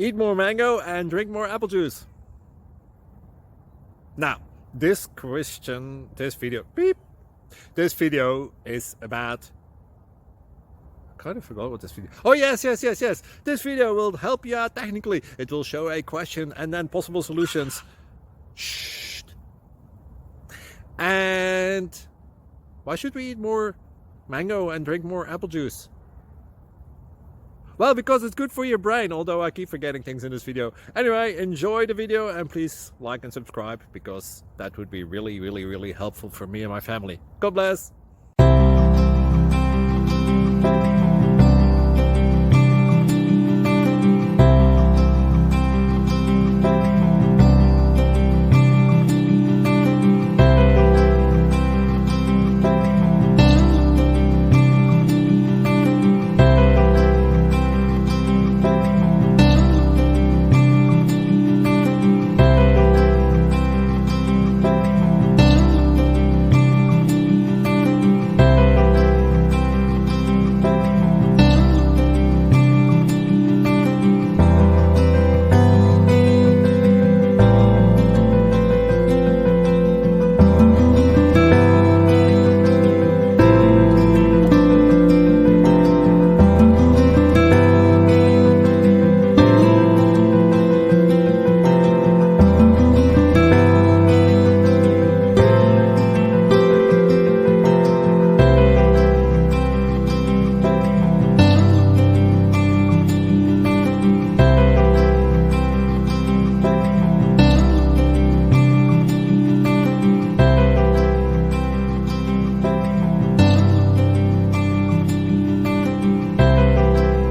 Eat more mango and drink more apple juice. Now, this video is about, I kind of forgot what this video. Oh, yes. This video will help you out technically. It will show a question and then possible solutions. Shh. And why should we eat more mango and drink more apple juice? Well, because it's good for your brain, although I keep forgetting things in this video. Anyway, enjoy the video and please like and subscribe, because that would be really helpful for me and my family. God bless!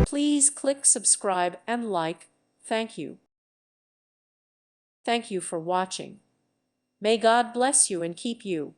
Please click subscribe and like. Thank you. Thank you for watching. May God bless you and keep you.